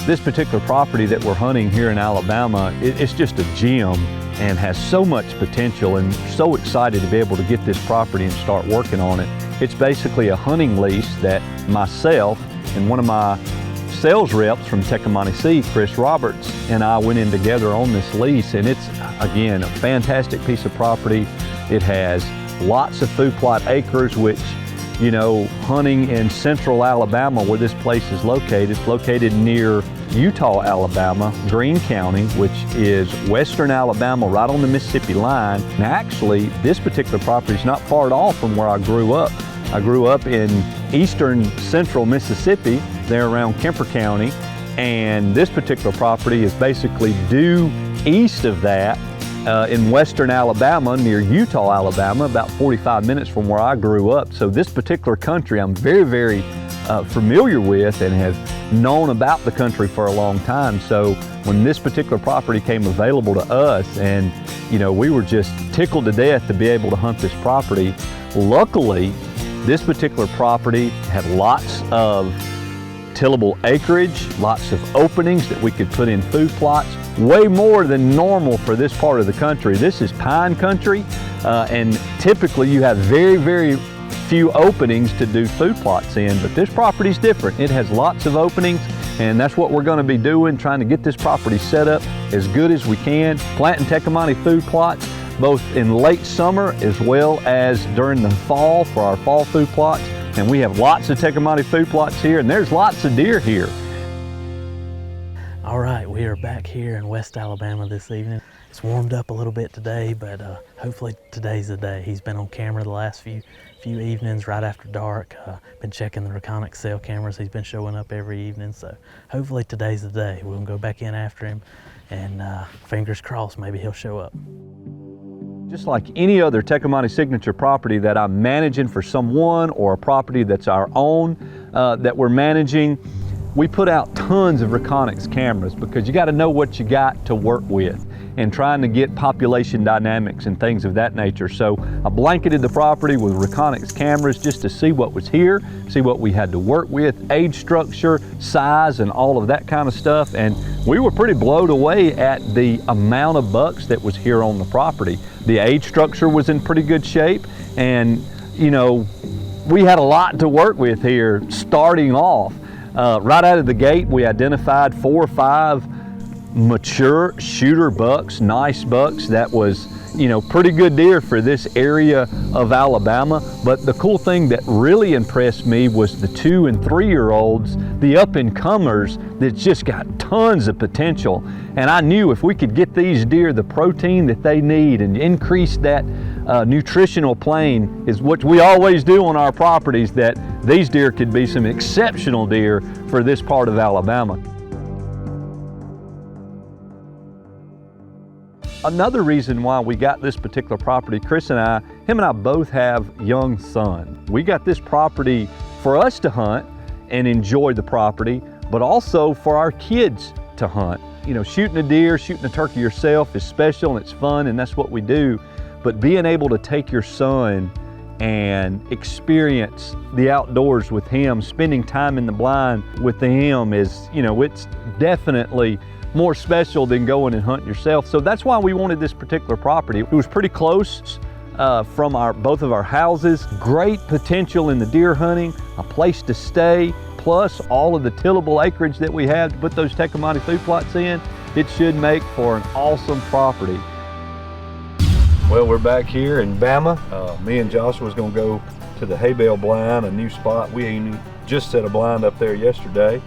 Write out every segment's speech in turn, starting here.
This particular property that we're hunting here in Alabama, it's just a gem and has so much potential, and so excited to be able to get this property and start working on it. It's basically a hunting lease that myself and one of my sales reps from Tecumseh Seed, Chris Roberts, and I went in together on this lease, and it's, again, a fantastic piece of property. It has lots of food plot acres, which, you know, hunting in central Alabama where this place is located near Eutaw, Alabama, Greene County, which is western Alabama, right on the Mississippi line. And actually, this particular property is not far at all from where I grew up. I grew up in eastern central Mississippi, there around Kemper County, and this particular property is basically due east of that in western Alabama, near Eutaw, Alabama, about 45 minutes from where I grew up. So this particular country I'm very, very familiar with and have known about the country for a long time. So when this particular property came available to us, and you know, we were just tickled to death to be able to hunt this property. Luckily, this particular property had lots of tillable acreage, lots of openings that we could put in food plots, way more than normal for this part of the country. This is pine country, and typically you have very, very few openings to do food plots in, but this property is different. It has lots of openings, and that's what we're going to be doing, trying to get this property set up as good as we can, planting Tecumseh food plots, both in late summer as well as during the fall for our fall food plots. And we have lots of Tecumseh food plots here, and there's lots of deer here. All right, we are back here in West Alabama this evening. It's warmed up a little bit today, but hopefully today's the day. He's been on camera the last few evenings right after dark. Been checking the Reconyx cell cameras. He's been showing up every evening, so hopefully today's the day. We'll go back in after him, and fingers crossed, maybe he'll show up. Just like any other Tecumseh Signature property that I'm managing for someone, or a property that's our own that we're managing, we put out tons of Reconyx cameras because you got to know what you got to work with, and trying to get population dynamics and things of that nature. So I blanketed the property with Reconyx cameras just to see what was here, see what we had to work with, age structure, size, and all of that kind of stuff. And we were pretty blown away at the amount of bucks that was here on the property. The age structure was in pretty good shape, and you know, we had a lot to work with here starting off. Right out of the gate, we identified 4 or 5 mature shooter bucks, nice bucks. That was, you know, pretty good deer for this area of Alabama. But the cool thing that really impressed me was the 2- and 3-year-olds, the up-and-comers that just got tons of potential. And I knew if we could get these deer the protein that they need and increase that nutritional plane, is what we always do on our properties, that these deer could be some exceptional deer for this part of Alabama. Another reason why we got this particular property, Chris and I, him and I both have young sons. We got this property for us to hunt and enjoy the property, but also for our kids to hunt. You know, shooting a deer, shooting a turkey yourself is special and it's fun, and that's what we do. But being able to take your son and experience the outdoors with him, spending time in the blind with him is, you know, it's definitely more special than going and hunting yourself. So that's why we wanted this particular property. It was pretty close from both of our houses, great potential in the deer hunting, a place to stay, plus all of the tillable acreage that we have to put those Tecumseh food plots in. It should make for an awesome property. Well, we're back here in Bama. Me and Joshua was gonna go to the hay bale blind, a new spot. We just set a blind up there yesterday,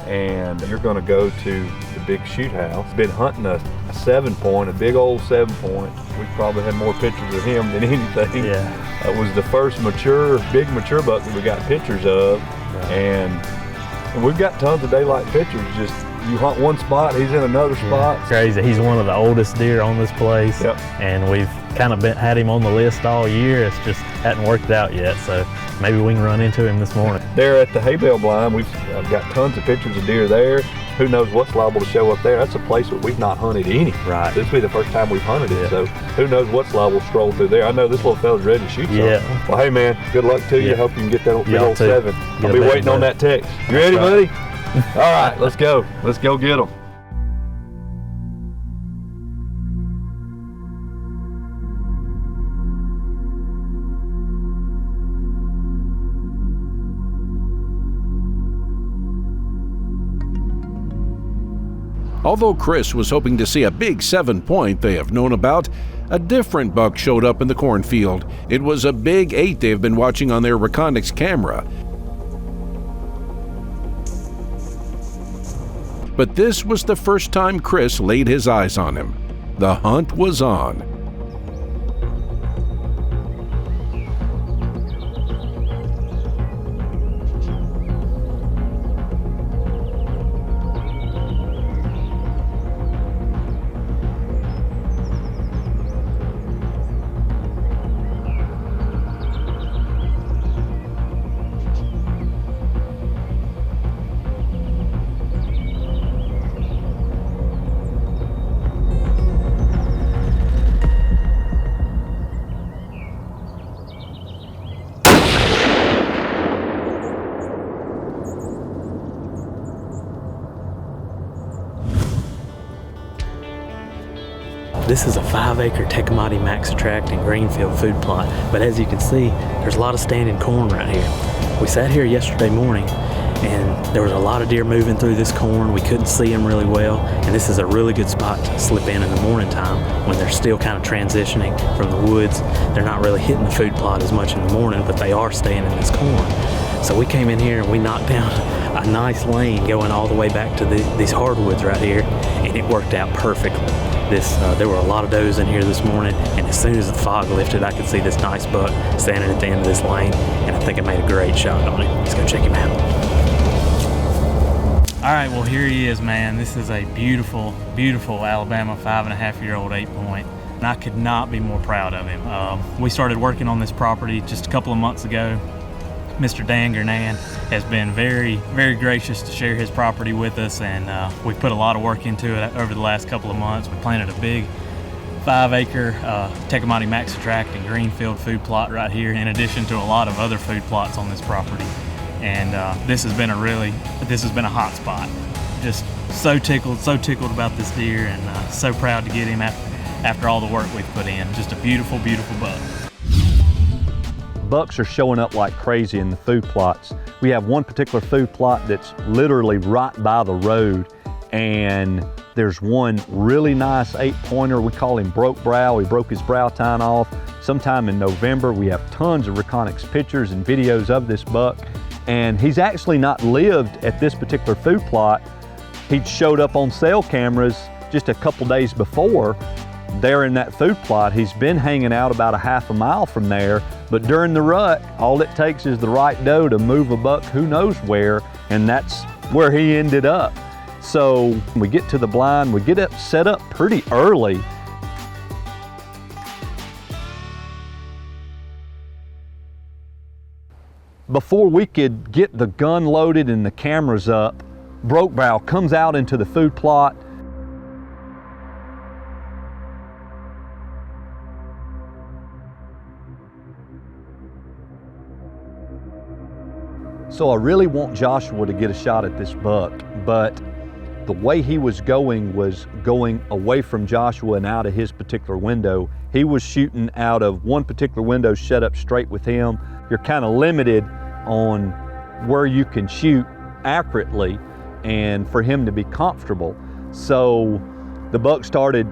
and you're gonna go to the big shoot house. Been hunting a 7-point, a big old 7-point. We probably had more pictures of him than anything. Yeah. It was the first big mature buck that we got pictures of. Right. And we've got tons of daylight pictures. Just you hunt one spot, he's in another spot. Yeah, crazy. He's one of the oldest deer on this place. Yep. And we've kind of had him on the list all year. It's just hadn't worked out yet, so maybe we can run into him this morning. There at the hay bale blind, we've got tons of pictures of deer there. Who knows what's liable to show up there? That's a place that we've not hunted any. Right. This will be the first time we've hunted it, so who knows what's liable to stroll through there. I know this little fella's ready to shoot. Yeah. Something. Well, hey man, good luck to you. Hope you can get that big old 7. I'll be waiting on that text. You ready, buddy? All right, let's go. Let's go get them. Although Chris was hoping to see a big 7-point they have known about, a different buck showed up in the cornfield. It was a big 8 they have been watching on their Reconyx camera. But this was the first time Chris laid his eyes on him. The hunt was on. This is a 5-acre Tecomate Max Attract and Greenfield food plot, but as you can see, there's a lot of standing corn right here. We sat here yesterday morning and there was a lot of deer moving through this corn. We couldn't see them really well, and this is a really good spot to slip in the morning time when they're still kind of transitioning from the woods. They're not really hitting the food plot as much in the morning, but they are staying in this corn. So we came in here and we knocked down a nice lane going all the way back to these hardwoods right here, and it worked out perfectly. There were a lot of does in here this morning, and as soon as the fog lifted, I could see this nice buck standing at the end of this lane, and I think I made a great shot on him. Let's go check him out. All right, well, here he is, man. This is a beautiful, beautiful Alabama 5.5-year-old 8-point, and I could not be more proud of him. We started working on this property just a couple of months ago. Mr. Dan Gernan has been very, very gracious to share his property with us, and we've put a lot of work into it over the last couple of months. We planted a big 5-acre Tecomate Max Attract and Greenfield food plot right here, in addition to a lot of other food plots on this property. And this has been a hot spot. Just so tickled about this deer, and so proud to get him after all the work we've put in. Just a beautiful, beautiful buck. Bucks are showing up like crazy in the food plots. We have one particular food plot that's literally right by the road, and there's one really nice 8-pointer. We call him Broke Brow. He broke his brow tine off sometime in November. We have tons of Reconyx pictures and videos of this buck, and he's actually not lived at this particular food plot. He showed up on cell cameras just a couple days before there in that food plot. He's been hanging out about a half a mile from there, but during the rut, all it takes is the right doe to move a buck who knows where, and that's where he ended up. So we get to the blind, we get set up pretty early. Before we could get the gun loaded and the cameras up, Broke Brow comes out into the food plot. So I really want Joshua to get a shot at this buck, but the way he was going away from Joshua and out of his particular window. He was shooting out of one particular window set up straight with him. You're kind of limited on where you can shoot accurately and for him to be comfortable. So the buck started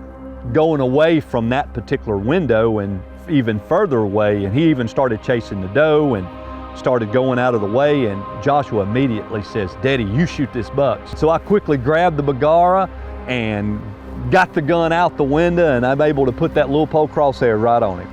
going away from that particular window and even further away, and he even started chasing the doe and started going out of the way, and Joshua immediately says, "Daddy, you shoot this buck." So I quickly grabbed the Bergara and got the gun out the window, and I'm able to put that little pole crosshair right on him.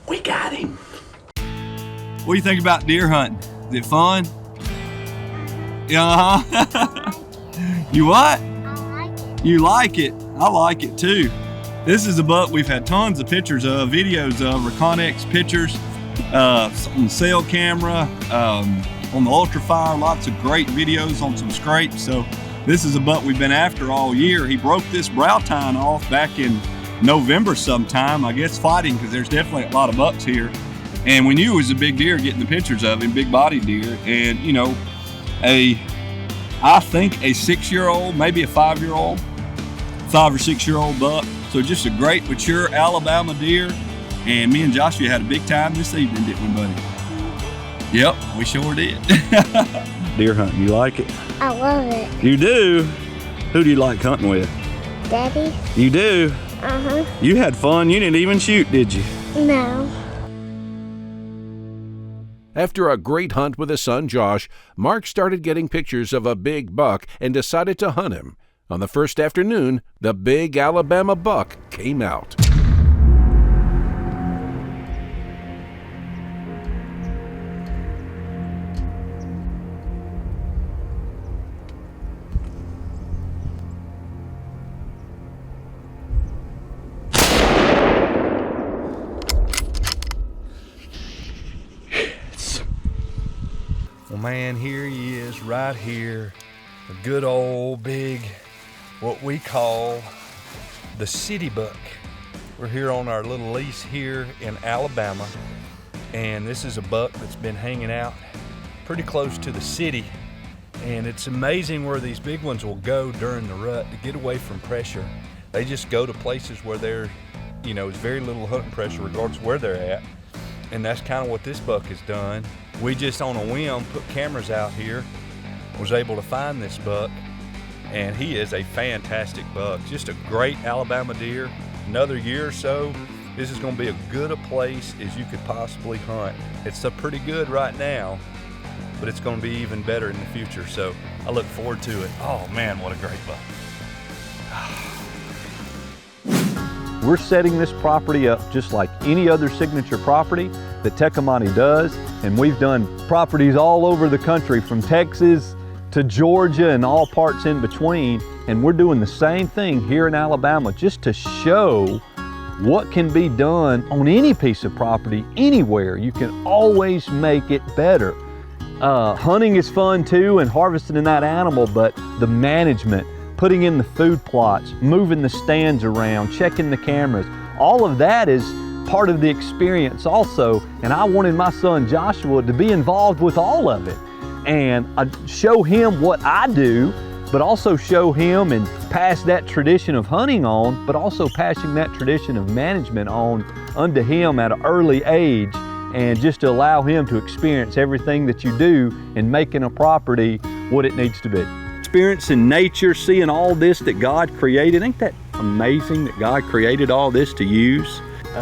We got him. What do you think about deer hunting? Is it fun? Yeah. You what? I like it. You like it? I like it too. This is a buck we've had tons of pictures of, videos of, Reconyx pictures, on cell camera, on the Ultrafire, lots of great videos on some scrapes. So this is a buck we've been after all year. He broke this brow tine off back in November sometime, I guess fighting, because there's definitely a lot of bucks here. And we knew it was a big deer, getting the pictures of him, big body deer. And you know, I think a 6-year-old, maybe a 5-year-old, 5 or 6-year-old buck. So just a great mature Alabama deer. And me and Joshua had a big time this evening, didn't we, buddy? Yep, we sure did. Deer hunting, you like it? I love it. You do? Who do you like hunting with? Daddy? You do? Uh-huh. You had fun, you didn't even shoot, did you? No. After a great hunt with his son Josh, Mark started getting pictures of a big buck and decided to hunt him. On the first afternoon, the big Alabama buck came out. Well, man, here he is right here. A good old big, what we call the city buck. We're here on our little lease here in Alabama. And this is a buck that's been hanging out pretty close to the city. And it's amazing where these big ones will go during the rut to get away from pressure. They just go to places where there's very little hunting pressure regardless of where they're at. And that's kind of what this buck has done. We just on a whim put cameras out here, was able to find this buck, and he is a fantastic buck. Just a great Alabama deer. Another year or so, this is gonna be as good a place as you could possibly hunt. It's pretty good right now, but it's gonna be even better in the future, so I look forward to it. Oh man, what a great buck. We're setting this property up just like any other signature property that Tecomate does, and we've done properties all over the country from Texas to Georgia and all parts in between, and we're doing the same thing here in Alabama just to show what can be done on any piece of property anywhere. You can always make it better. Hunting is fun too, and harvesting that animal, but the management, putting in the food plots, moving the stands around, checking the cameras, all of that is part of the experience also. And I wanted my son Joshua to be involved with all of it. And I show him what I do, but also show him and pass that tradition of hunting on, but also passing that tradition of management on unto him at an early age, and just to allow him to experience everything that you do in making a property what it needs to be. Experiencing nature, seeing all this that God created. Ain't that amazing that God created all this to use?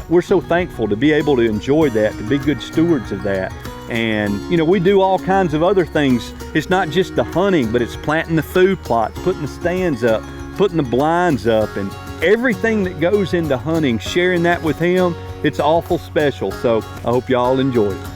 We're so thankful to be able to enjoy that, to be good stewards of that. And you know, we do all kinds of other things. It's not just the hunting, but it's planting the food plots, putting the stands up, putting the blinds up, and everything that goes into hunting, sharing that with him. It's awful special. So I hope y'all enjoy it.